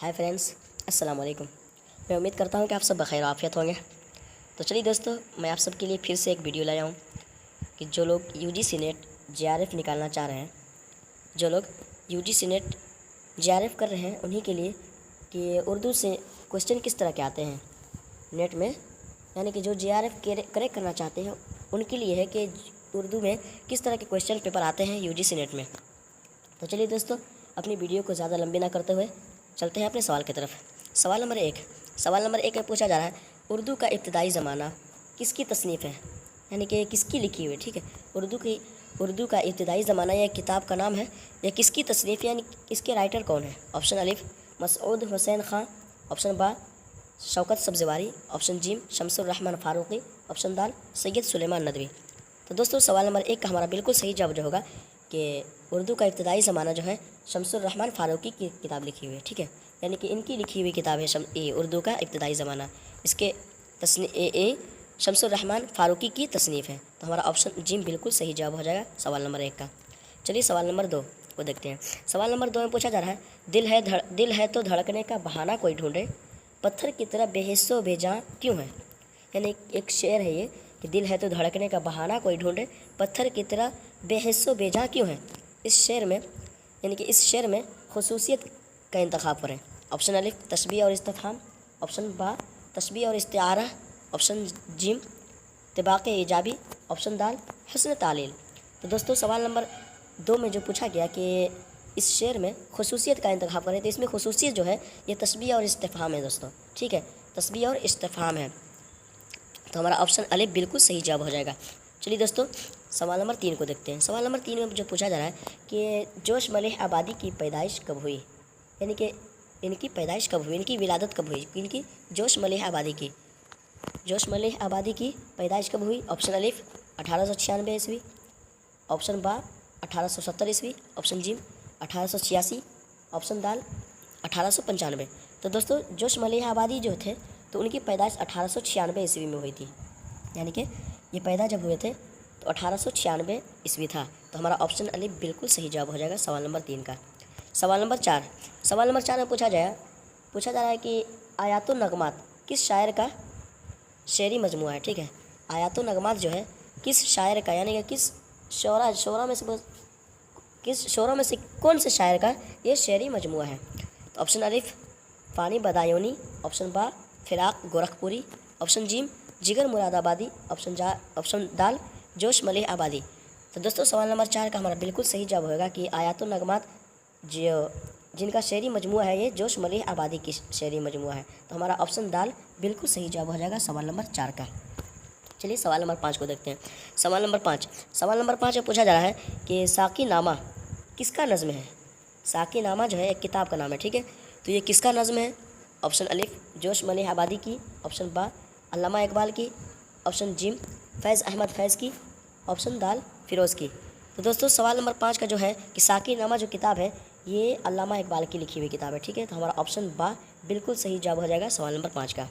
Hi friends, अस्सलाम वालेकुम। मैं उम्मीद करता हूँ कि आप सब बखैर आफियत होंगे। तो चलिए दोस्तों, मैं आप सब के लिए फिर से एक वीडियो लाया हूँ कि जो लोग यूजीसी नेट जेआरएफ निकालना चाह रहे हैं, जो लोग यूजीसी नेट जेआरएफ कर रहे हैं, उन्हीं के लिए कि उर्दू से क्वेश्चन किस तरह के आते हैं नेट में, यानी कि जो जेआरएफ करेक्ट करना चाहते हैं उनके लिए है कि उर्दू में किस तरह के क्वेश्चन पेपर आते हैं यूजीसी नेट में। तो चलिए दोस्तों, अपनी वीडियो को ज़्यादा लंबी ना करते हुए चलते हैं अपने सवाल की तरफ। सवाल नंबर एक में पूछा जा रहा है, उर्दू का इब्तदाई ज़माना किसकी तसनीफ़ है, यानी कि किसकी लिखी हुई है। ठीक है, उर्दू का इब्तदाई ज़माना या किताब का नाम है, या किसकी तसनीफ़, यानी इसके राइटर कौन है। ऑप्शन अलिफ मसऊद हुसैन ख़ान, ऑप्शन बा शौकत सब्ज़वारी, ऑप्शन जीम शमसुर रहमान फ़ारूक़ी, ऑप्शन दाल सैयद सुलेमान नदवी। तो दोस्तों, सवाल नंबर 1 का हमारा बिल्कुल सही जवाब जो होगा कि उर्दू का इब्तदाई ज़माना जो है शमसुर रहमान फ़ारूक़ी की किताब लिखी हुई है। ठीक है, यानी कि इनकी लिखी हुई किताब है उर्दू का इब्तदाई ज़माना, इसके शमसुर रहमान फ़ारूक़ी की तसनीफ़ है। तो हमारा ऑप्शन जिम बिल्कुल सही जवाब हो जाएगा सवाल नंबर 1 का। चलिए सवाल नंबर 2 को देखते हैं। सवाल नंबर 2 में पूछा जा रहा है, दिल है तो धड़कने का बहाना कोई ढूंढे, पत्थर की तरह बेहिस्सो बेजां क्यों है। यानी एक शेर है ये कि दिल है तो धड़कने का बहाना कोई ढूंढे, पत्थर की तरह बेहिस्सो बेजां क्यों है। इस शेर में, यानी कि इस शेर में खुसूसियत का इंतखाब करें। ऑप्शन अलिफ तशबीह और इस्तिफ़हाम, ऑप्शन बा तशबीह और इस्तिआरा, ऑप्शन जिम तिबाक़ इजाबी, ऑप्शन दाल हुस्न तालील। तो दोस्तों, सवाल नंबर 2 में जो पूछा गया कि इस शेर में खुसूसियत का इंतखाब करें, तो इसमें खुसूसियत जो है ये तशबीह और इस्तिफ़हाम है दोस्तों। ठीक है, तशबीह और इस्तिफ़हाम है, तो हमारा ऑप्शन अलिफ बिल्कुल सही जवाब हो जाएगा। चलिए दोस्तों, सवाल नंबर 3 को देखते हैं। सवाल नंबर 3 में जो पूछा जा रहा है कि जोश मलिह आबादी की पैदाइश कब हुई, यानी कि इनकी पैदाइश कब हुई, इनकी विलादत कब हुई, इनकी जोश मलिह आबादी की पैदाइश कब हुई। ऑप्शन अलिफ 1896 ईस्वी, ऑप्शन बा 1870 ईस्वी, ऑप्शन जिम 1886, ऑप्शन दाल 1895। तो दोस्तों, जोश मलिह आबादी जो थे तो उनकी पैदाइश 1896 ईस्वी में हुई थी, यानी कि ये पैदा जब हुए थे तो 1896 ईस्वी था। तो हमारा ऑप्शन अलिफ बिल्कुल सही जवाब हो जाएगा सवाल नंबर 3 का। सवाल नंबर 4 में पूछा जा रहा है कि आयातुन नगमात किस शायर का शेरी मजमुआ है। ठीक है, आयातुन नगमात जो है किस शायर का, यानी कि किस शोरा में से कौन से शायर का ये शेरी मजमुआ है। तो ऑप्शन अलिफ फ़ानी बदायूनी, ऑप्शन बा फ़िराक़ गोरखपुरी, ऑप्शन जिम जिगर मुरादाबादी, ऑप्शन दाल जोश मलिह आबादी। तो दोस्तों, सवाल नंबर 4 का हमारा बिल्कुल सही जवाब होगा कि आयातुन नगमात जिनका शेरी मजमुआ है ये जोश मलिह आबादी की शेरी मजमुआ है। तो हमारा ऑप्शन दाल बिल्कुल सही जवाब हो जाएगा सवाल नंबर 4 का। चलिए सवाल नंबर 5 को देखते हैं। सवाल नंबर 5 में पूछा जा रहा है कि साकी नामा किसका नज़्म है। साकी नामा जो है एक किताब का नाम है। ठीक है, तो ये किसका नज़्म है। ऑप्शन अलिफ जोश मलिह आबादी की, ऑप्शन बा अल्लामा इकबाल की, ऑप्शन जिम फैज़ अहमद फैज़ की, ऑप्शन दाल फ़िरोज़ की। तो दोस्तों, सवाल नंबर 5 का जो है कि साकी नामा जो किताब है ये अल्लामा इकबाल की लिखी हुई किताब है। ठीक है, तो हमारा ऑप्शन बा बिल्कुल सही जवाब हो जाएगा सवाल नंबर 5 का।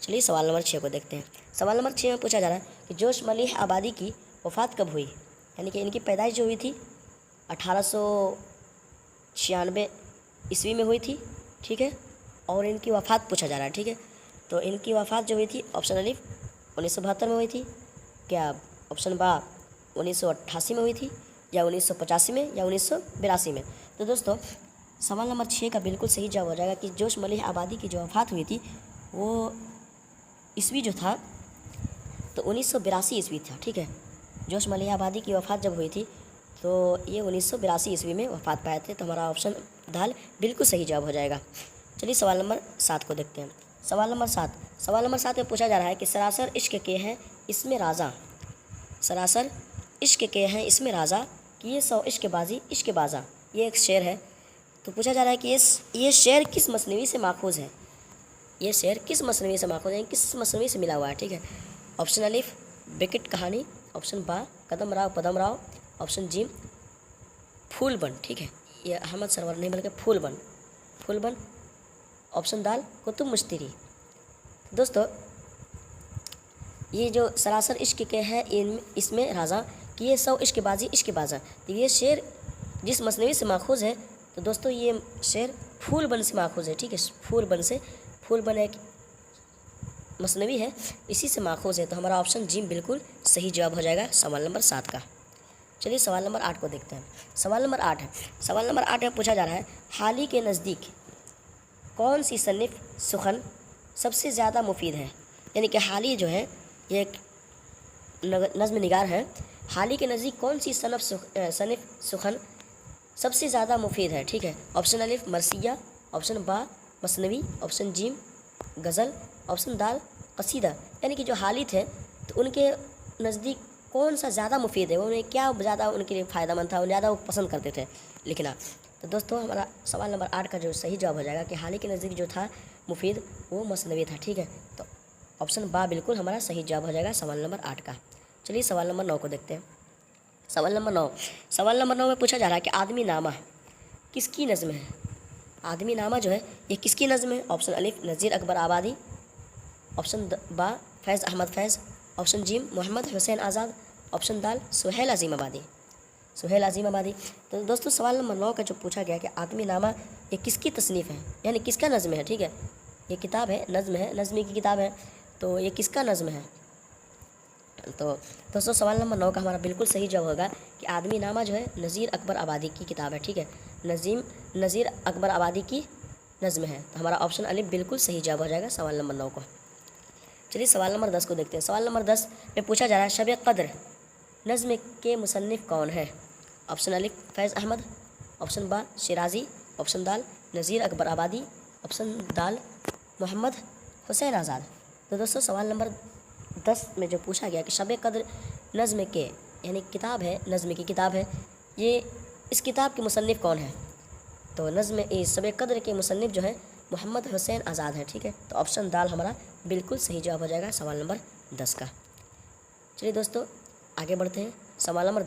चलिए सवाल नंबर 6 को देखते हैं। सवाल नंबर 6 में पूछा जा रहा है कि जोश मलिह आबादी की वफ़ात कब हुई, यानी कि इनकी पैदाइश जो हुई थी 1896 ईस्वी में हुई थी। ठीक है, और इनकी वफ़ात पूछा जा रहा है। ठीक है, तो इनकी वफ़ात जो हुई थी ऑप्शन अलिफ 1972 में हुई थी, क्या ऑप्शन बा 1988 में हुई थी, या 1985 में, या 1982 में। तो दोस्तों, सवाल नंबर 6 का बिल्कुल सही जवाब हो जाएगा कि जोश मलिह आबादी की जो वफ़ात हुई थी वो ईस्वी जो था तो 1982 ईस्वी था। ठीक है, जोश मलिह आबादी की वफ़ात जब हुई थी तो ये 1982 ईस्वी में वफ़ात पाए थे। तो हमारा ऑप्शन दाल बिल्कुल सही जवाब हो जाएगा। चलिए सवाल नंबर 7 को देखते हैं। सवाल नंबर 7 में पूछा जा रहा है कि सरासर इश्क के हैं इसमें राजा, सरासर इश्क के हैं इसमें राजा, कि ये सौ इश्क बाजी इश्क बाजा, ये एक शेर है। तो पूछा जा रहा है कि ये शेर किस मसनवी से माखूज़ है, ये शेर किस मसनवी से माखूज़ है, किस मसनवी से मिला हुआ है। ठीक है, ऑप्शन अलिफ बेकेट कहानी, ऑप्शन बा कदम राव पदम राव, ऑप्शन जिम फूलबन। ठीक है, ये अहमद सरवर नहीं बल्कि फूलबन, ऑप्शन दाल कुतुब मुश्तरी। दोस्तों, ये जो सरासर इश्क के हैं इसमें राजा कि ये सौ इश्क बाजी इश्क बाजा, तो ये शेर जिस मसनवी से माखूज़ है, तो दोस्तों ये शेर फूल बन से माखूज है, ठीक है, फूल बन एक मसनवी है, इसी से माखूज है। तो हमारा ऑप्शन जिम बिल्कुल सही जवाब हो जाएगा सवाल नंबर 7 का। चलिए सवाल नंबर 8 को देखते हैं। सवाल नंबर 8 है, सवाल नंबर 8 में पूछा जा रहा है, हाल ही के नज़दीक कौन सी सन्निफ सुखन सबसे ज़्यादा मुफीद है। यानी कि हाल ही जो है ये एक नज़्म निगार है, हाल ही के नज़दीक कौन सी सन्निफ सुखन सबसे ज़्यादा मुफीद है, ठीक है। ऑप्शन अलिफ मरसिया, ऑप्शन बा मसनवी, ऑप्शन जीम गज़ल, ऑप्शन दाल कसीदा। यानी कि जो हाली थे तो उनके नज़दीक कौन सा ज़्यादा मुफीद है, उन्हें क्या ज़्यादा उनके लिए फ़ायदेमंद था, ज़्यादा वो पसंद करते थे लिखना। तो दोस्तों हमारा सवाल नंबर 8 का जो सही जवाब हो जाएगा कि हाल ही के नज़दीक जो था मुफीद वो मसनवी था, ठीक है। तो ऑप्शन बा बिल्कुल हमारा सही जवाब हो जाएगा सवाल नंबर 8 का। चलिए सवाल नंबर 9 को देखते हैं। सवाल नंबर 9 में पूछा जा रहा है कि आदमी नामा किसकी नज़्म है। आदमी नामा जो है ये किसकी नज़्म है। ऑप्शन अलिफ नज़ीर अकबर आबादी, ऑप्शन बा फैज़ अहमद फैज़, ऑप्शन जीम मोहम्मद हुसैन आज़ाद, ऑप्शन दाल सुहेल अज़ीम आबादी। तो दोस्तों सवाल नंबर 9 का जो पूछा गया कि आदमी नामा ये किसकी तसनीफ़ है, यानी किसका नज़्म है, ठीक है। ये किताब है, नज़्म की किताब है, तो ये किसका नज़्म है। तो दोस्तों सवाल नंबर 9 का हमारा बिल्कुल सही जवाब होगा कि आदमी नामा जो है नज़ीर अकबर आबादी की किताब है, ठीक है। नज़ीर अकबर आबादी की नज़्म है। तो हमारा ऑप्शन अलिफ बिल्कुल सही जवाब हो जाएगा सवाल नंबर 9 को। चलिए सवाल नंबर 10 को देखते हैं। सवाल नंबर 10 में पूछा जा रहा है शब क़द्र नज़्म के मुसन्निफ़ कौन है। ऑप्शन अलिफ फैज़ अहमद, ऑप्शन बा शिराज़ी, ऑप्शन दाल नज़ीर अकबर आबादी, ऑप्शन दाल मोहम्मद हुसैन आज़ाद। तो दोस्तों सवाल नंबर 10 में जो पूछा गया कि शब क़द्र नज़्म के यानी किताब है, नज़्म की किताब है, ये इस किताब के मुसन्निफ़ कौन है। तो नज़्म शब क़द्र के मुसन्निफ़ जो है मोहम्मद हुसैन आज़ाद है, ठीक है। तो ऑप्शन दाल हमारा बिल्कुल सही जवाब हो जाएगा सवाल नंबर 10 का। चलिए दोस्तों आगे बढ़ते हैं। सवाल नंबर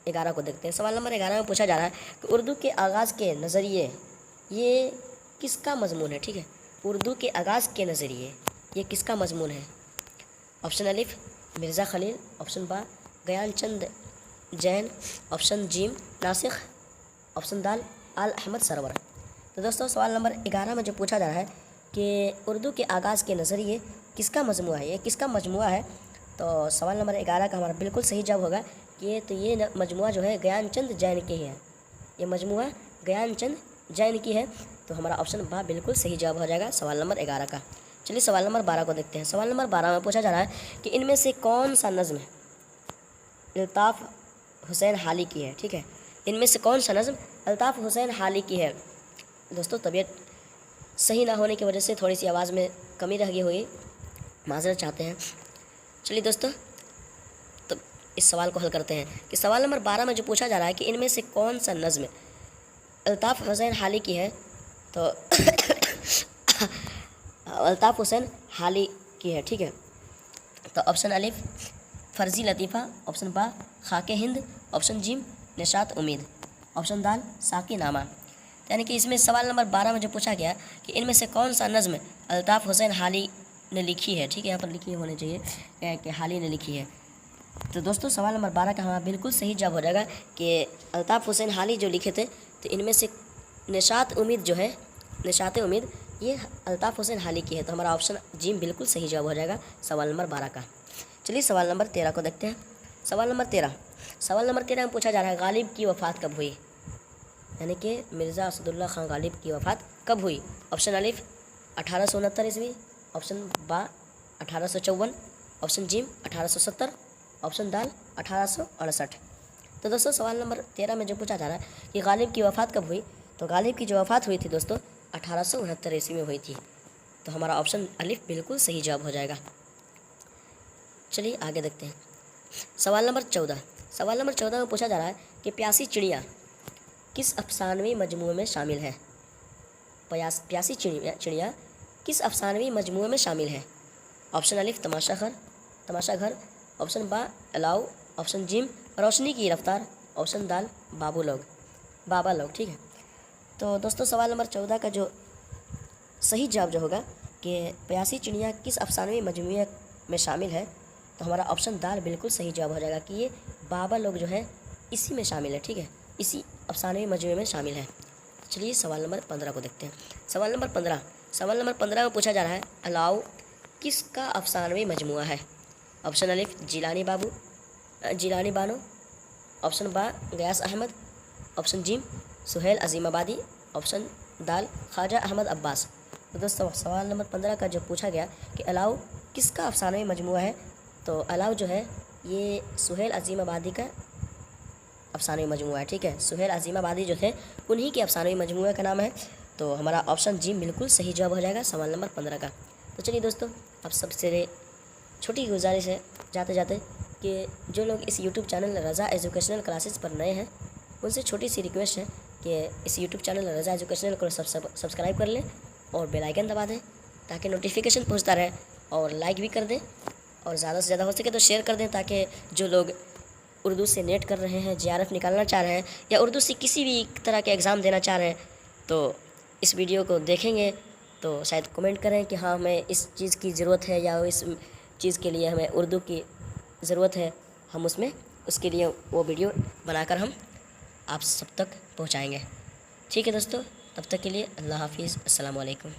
11 को देखते हैं। सवाल नंबर 11 में पूछा जा रहा है कि उर्दू के आगाज़ के नज़रिए ये किसका मज़मून है, ठीक है। उर्दू के आगाज़ के नज़रिए ये किसका मज़मून है। ऑप्शन अलिफ मिर्ज़ा खलील, ऑप्शन बा ज्ञानचंद जैन, ऑप्शन जीम नासिख, ऑप्शन दाल आल अहमद सरवर। तो दोस्तों सवाल नंबर 11 में जो पूछा जा रहा है कि उर्दू के आगाज़ के नज़रिए किसका मजमुआ है, ये किसका मजमुआ है। तो सवाल नंबर 11 का हमारा बिल्कुल सही जवाब होगा कि ये मजमुआ जो है ज्ञानचंद जैन की है, ये मजमुआ ज्ञानचंद जैन की है। तो हमारा ऑप्शन बा बिल्कुल सही जवाब हो जाएगा सवाल नंबर 11 का। चलिए सवाल नंबर 12 को देखते हैं। सवाल नंबर 12 में पूछा जा रहा है कि इनमें से कौन सा नज़्म अल्ताफ़ हुसैन हाली की है, ठीक है। इनमें से कौन सा नज़्म अल्ताफ़ हुसैन हाली की है। दोस्तों तबीयत सही ना होने की वजह से थोड़ी सी आवाज़ में कमी रह गई हुई, माज़रत चाहते हैं। चलिए दोस्तों तो इस सवाल को हल करते हैं कि सवाल नंबर 12 में जो पूछा जा रहा है कि इनमें से कौन सा नज़्म अल्ताफ़ हुसैन हाली की है। तो अल्ताफ़ हुसैन हाली की है, ठीक है। तो ऑप्शन अलिफ फ़र्ज़ी लतीफ़ा, ऑप्शन बा खाके हिंद, ऑप्शन जीम निशात उम्मीद, ऑप्शन दाल साकी नामा। यानी कि इसमें सवाल नंबर 12 में जो पूछा गया कि इनमें से कौन सा नज़्म अल्ताफ़ हुसैन हाली ने लिखी है, ठीक है। यहाँ पर लिखी होनी चाहिए कि हाली ने लिखी है। तो दोस्तों सवाल नंबर 12 का हमारा बिल्कुल सही जवाब हो जाएगा कि अल्ताफ़ हुसैन हाली जो लिखे थे, तो इनमें से निशात उम्मीद जो है, निशात उम्मीद ये अल्ताफ़ हुसैन हाली की है। तो हमारा ऑप्शन जीम बिल्कुल सही जवाब हो जाएगा सवाल नंबर 12 का। चलिए सवाल नंबर 13 को देखते हैं। सवाल नंबर 13 में पूछा जा रहा है गालिब की वफ़ात कब हुई, यानी कि मिर्ज़ा असदुल्ला खान गालिब की वफ़ात कब हुई। ऑप्शन अलिफ 1869 ईस्वी, ऑप्शन बा 1854, ऑप्शन जीम 1870, ऑप्शन दाल 1868। तो दोस्तों सवाल नंबर 13 में जो पूछा जा रहा है कि गालिब की वफ़ात कब हुई, तो गालिब की जो वफ़ात हुई थी दोस्तों 1869 ईस्वी में हुई थी। तो हमारा ऑप्शन अलिफ बिल्कुल सही जवाब हो जाएगा। चलिए आगे देखते हैं। सवाल नंबर 14 में पूछा जा रहा है कि प्यासी चिड़िया किस अफसानवी मजमूए में शामिल है। प्यासी चिड़िया किस अफसानवी मजमूए में शामिल है। ऑप्शन अलिफ तमाशा घर, ऑप्शन बा अलाउ, ऑप्शन जिम रोशनी की रफ्तार, ऑप्शन दाल बाबा लोग, ठीक है। तो दोस्तों सवाल नंबर 14 का जो सही जवाब जो होगा कि प्यासी चिड़िया किस अफसानवी मजमूए में शामिल है, तो हमारा ऑप्शन दाल बिल्कुल सही जवाब हो जाएगा कि ये बाबा लोग जो है इसी में शामिल है, ठीक है, इसी अफसानवी मजमूए में शामिल है। चलिए सवाल नंबर 15 को देखते हैं। सवाल नंबर 15 में पूछा जा रहा है, अलाउ किसका अफसानवी मजमुआ है? ऑप्शन अलिफ जिलानी बानो, ऑप्शन बा गयास अहमद, ऑप्शन जीम सुहेल अजीमाबादी, ऑप्शन दाल ख्वाजा अहमद अब्बास। तो दोस्तों सवाल नंबर 15 का जो पूछा गया कि अलाउ किसका अफसानवी मजमुआ है, तो अलाउ जो है ये सुहेल अजीमाबादी का अफसानवी मजमुआ है। ठीक है, सुहेल अजीमाबादी जो थे उन्हीं के अफसानवी मजमुआ का नाम है। तो हमारा ऑप्शन जी बिल्कुल सही जवाब हो जाएगा सवाल नंबर 15 का। तो चलिए दोस्तों, आप सबसे छोटी गुजारिश है जाते जाते कि जो लोग इस यूट्यूब चैनल रज़ा एजुकेशनल क्लासेस पर नए हैं, उनसे छोटी सी रिक्वेस्ट है कि इस यूट्यूब चैनल रज़ा एजुकेशनल को सब्सक्राइब कर लें और बेल आइकन दबा दें ताकि नोटिफिकेशन पहुंचता रहे, और लाइक भी कर दें, और ज़्यादा से ज़्यादा हो सके तो शेयर कर दें ताकि जो लोग उर्दू से नेट कर रहे हैं, JRF निकालना चाह रहे हैं, या उर्दू से किसी भी तरह के एग्ज़ाम देना चाह रहे हैं, तो इस वीडियो को देखेंगे तो शायद कमेंट करें कि हाँ हमें इस चीज़ की ज़रूरत है या इस चीज़ के लिए हमें उर्दू की ज़रूरत है, हम उसके लिए वो वीडियो बनाकर हम आप सब तक पहुँचाएँगे। ठीक है दोस्तों, तब तक के लिए अल्लाह हाफिज़, अस्सलाम वालेकुम।